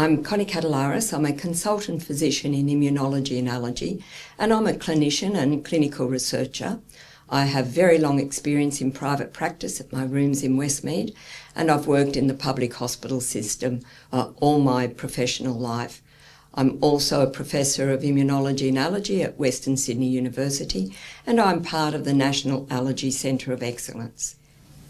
I'm Connie Katelaris. I'm a consultant physician in immunology and allergy, and I'm a clinician and clinical researcher. I have very long experience in private practice at my rooms in Westmead, and I've worked in the public hospital system all my professional life. I'm also a professor of immunology and allergy at Western Sydney University, and I'm part of the National Allergy Centre of Excellence.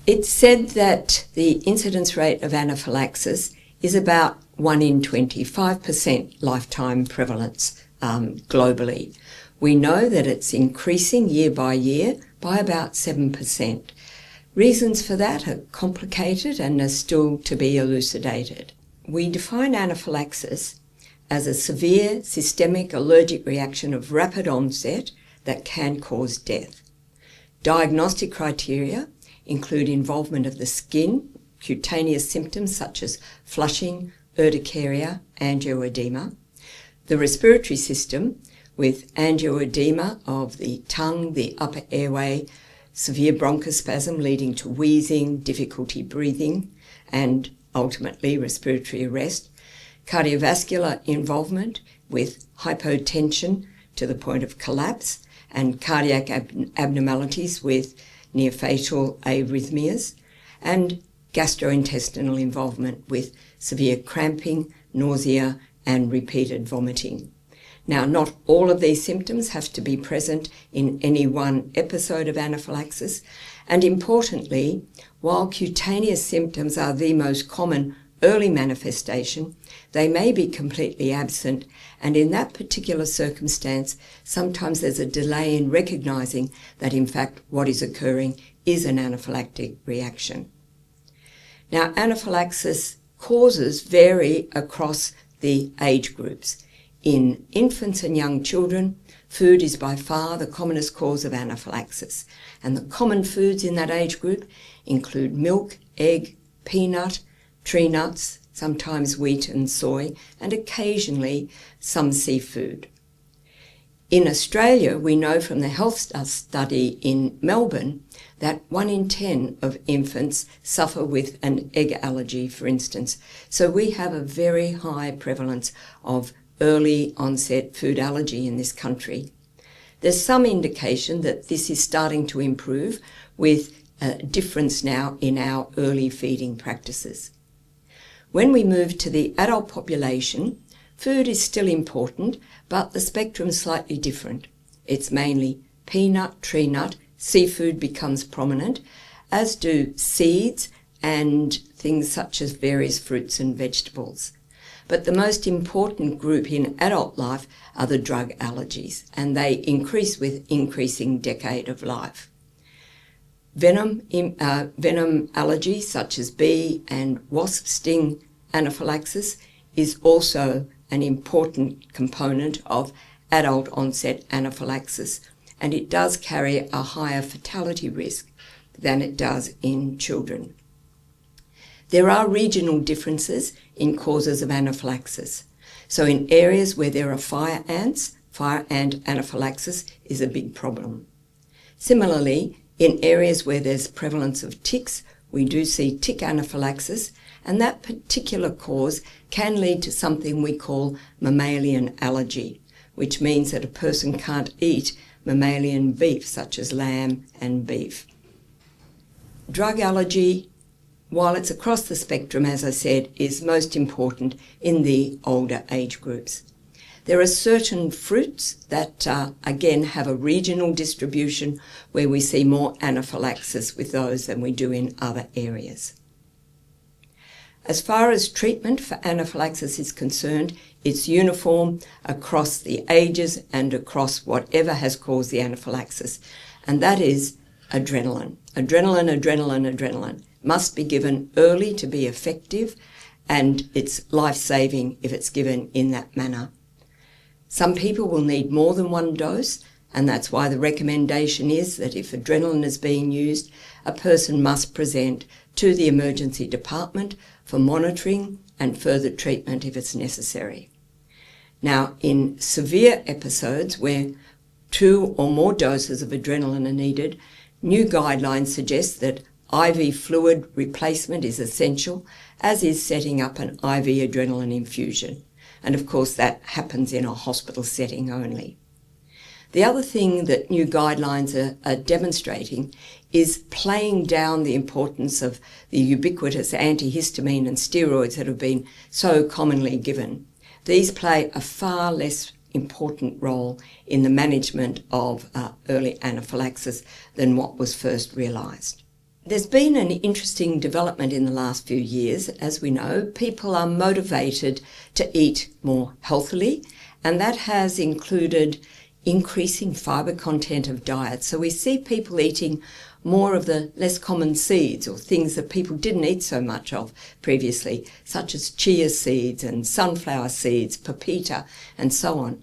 It's said that the incidence rate of anaphylaxis is about 1 in 25% lifetime prevalence globally. We know that it's increasing year by year by about 7%. Reasons for that are complicated and are still to be elucidated. We define anaphylaxis as a severe systemic allergic reaction of rapid onset that can cause death. Diagnostic criteria include involvement of the skin, cutaneous symptoms such as flushing, urticaria, angioedema, the respiratory system with angioedema of the tongue, the upper airway, severe bronchospasm leading to wheezing, difficulty breathing, and ultimately respiratory arrest, cardiovascular involvement with hypotension to the point of collapse, and cardiac abnormalities with near-fatal arrhythmias, and gastrointestinal involvement with severe cramping, nausea, and repeated vomiting. Now, not all of these symptoms have to be present in any one episode of anaphylaxis, and importantly, while cutaneous symptoms are the most common early manifestation, they may be completely absent, and in that particular circumstance, sometimes there's a delay in recognising that in fact what is occurring is an anaphylactic reaction. Now, anaphylaxis causes vary across the age groups. In infants and young children, food is by far the commonest cause of anaphylaxis, and the common foods in that age group include milk, egg, peanut, tree nuts, sometimes wheat and soy, and occasionally some seafood. In Australia, we know from the health study in Melbourne that 1 in 10 of infants suffer with an egg allergy, for instance. So we have a very high prevalence of early onset food allergy in this country. There's some indication that this is starting to improve with a difference now in our early feeding practices. When we move to the adult population, food is still important, but the spectrum is slightly different. It's mainly peanut, tree nut, seafood becomes prominent, as do seeds and things such as various fruits and vegetables. But the most important group in adult life are the drug allergies, and they increase with increasing decade of life. Venom allergy such as bee and wasp sting anaphylaxis is also an important component of adult onset anaphylaxis, and it does carry a higher fatality risk than it does in children. There are regional differences in causes of anaphylaxis. So in areas where there are fire ants, fire ant anaphylaxis is a big problem. Similarly, in areas where there's prevalence of ticks, we do see tick anaphylaxis, and that particular cause can lead to something we call mammalian allergy, which means that a person can't eat mammalian beef, such as lamb and beef. Drug allergy, while it's across the spectrum, as I said, is most important in the older age groups. There are certain fruits that, again, have a regional distribution where we see more anaphylaxis with those than we do in other areas. As far as treatment for anaphylaxis is concerned, it's uniform across the ages and across whatever has caused the anaphylaxis, and that is adrenaline. Adrenaline must be given early to be effective, and it's life-saving if it's given in that manner. Some people will need more than one dose, and that's why the recommendation is that if adrenaline is being used, a person must present to the emergency department for monitoring and further treatment if it's necessary. Now, in severe episodes where 2 or more doses of adrenaline are needed, new guidelines suggest that IV fluid replacement is essential, as is setting up an IV adrenaline infusion. And of course that happens in a hospital setting only. The other thing that new guidelines are demonstrating is playing down the importance of the ubiquitous antihistamine and steroids that have been so commonly given. These play a far less important role in the management of early anaphylaxis than what was first realised. There's been an interesting development in the last few years. As we know, people are motivated to eat more healthily, and that has included increasing fibre content of diet. So we see people eating more of the less common seeds, or things that people didn't eat so much of previously, such as chia seeds and sunflower seeds, pepita, and so on.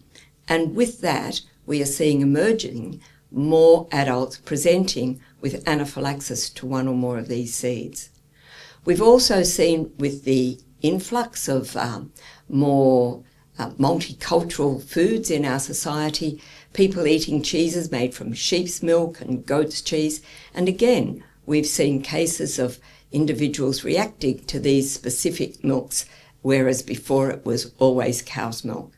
And with that, we are seeing emerging more adults presenting with anaphylaxis to one or more of these seeds. We've also seen, with the influx of more multicultural foods in our society, people eating cheeses made from sheep's milk and goat's cheese, and again we've seen cases of individuals reacting to these specific milks, whereas before it was always cow's milk.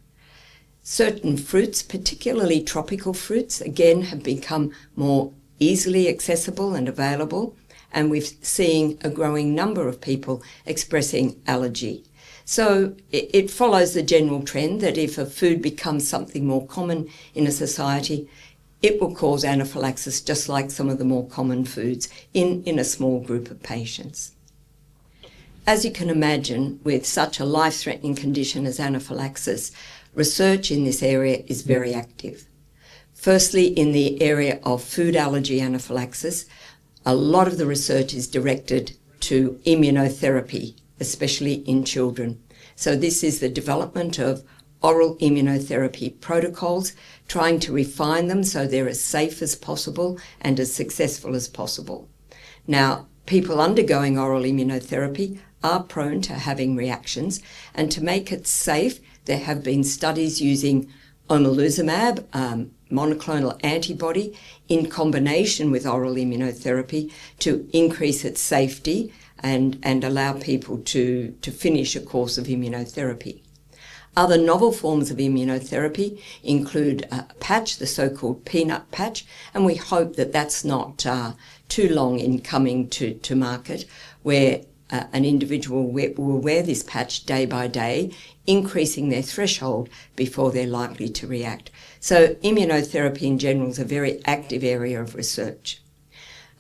Certain fruits, particularly tropical fruits, again have become more easily accessible and available, and we've seen a growing number of people expressing allergy. So it follows the general trend that if a food becomes something more common in a society, it will cause anaphylaxis just like some of the more common foods in a small group of patients. As you can imagine, with such a life-threatening condition as anaphylaxis, research in this area is very active. Firstly, in the area of food allergy anaphylaxis, a lot of the research is directed to immunotherapy, especially in children. So this is the development of oral immunotherapy protocols, trying to refine them so they're as safe as possible and as successful as possible. Now, people undergoing oral immunotherapy are prone to having reactions, and to make it safe, there have been studies using omalizumab, monoclonal antibody, in combination with oral immunotherapy to increase its safety and allow people to finish a course of immunotherapy. Other novel forms of immunotherapy include a patch, the so-called peanut patch, and we hope that that's not too long in coming to market, where an individual will wear this patch day by day, increasing their threshold before they're likely to react. So immunotherapy in general is a very active area of research.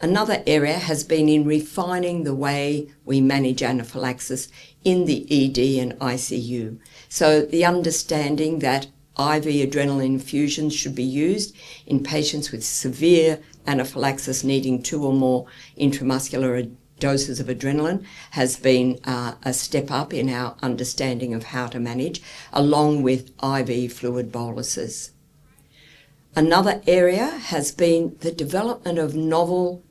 Another area has been in refining the way we manage anaphylaxis in the ED and ICU. So the understanding that IV adrenaline infusions should be used in patients with severe anaphylaxis needing 2 or more intramuscular doses of adrenaline has been a step up in our understanding of how to manage, along with IV fluid boluses. Another area has been the development of novel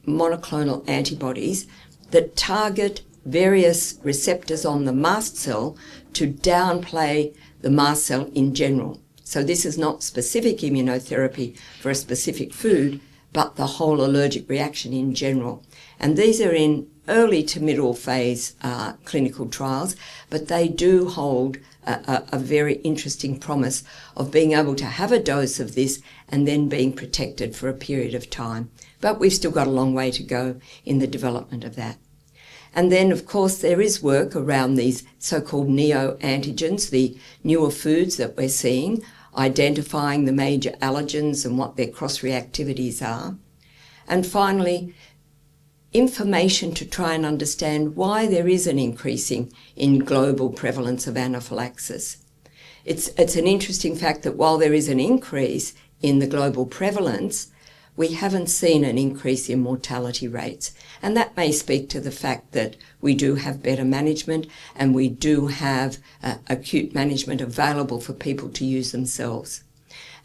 monoclonal antibodies that target various receptors on the mast cell to downplay the mast cell in general. So this is not specific immunotherapy for a specific food, but the whole allergic reaction in general. And these are in early to middle phase clinical trials, but they do hold a very interesting promise of being able to have a dose of this and then being protected for a period of time. But we've still got a long way to go in the development of that. And then, of course, there is work around these so-called neoantigens, the newer foods that we're seeing, identifying the major allergens and what their cross-reactivities are. And finally, information to try and understand why there is an increasing in global prevalence of anaphylaxis. It's an interesting fact that while there is an increase in the global prevalence, we haven't seen an increase in mortality rates. And that may speak to the fact that we do have better management and we do have acute management available for people to use themselves.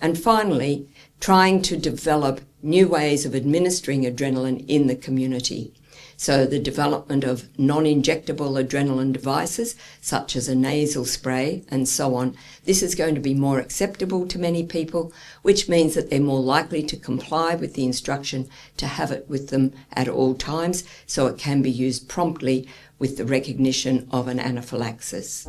And finally, trying to develop new ways of administering adrenaline in the community. So the development of non-injectable adrenaline devices, such as a nasal spray and so on, this is going to be more acceptable to many people, which means that they're more likely to comply with the instruction to have it with them at all times, so it can be used promptly with the recognition of an anaphylaxis.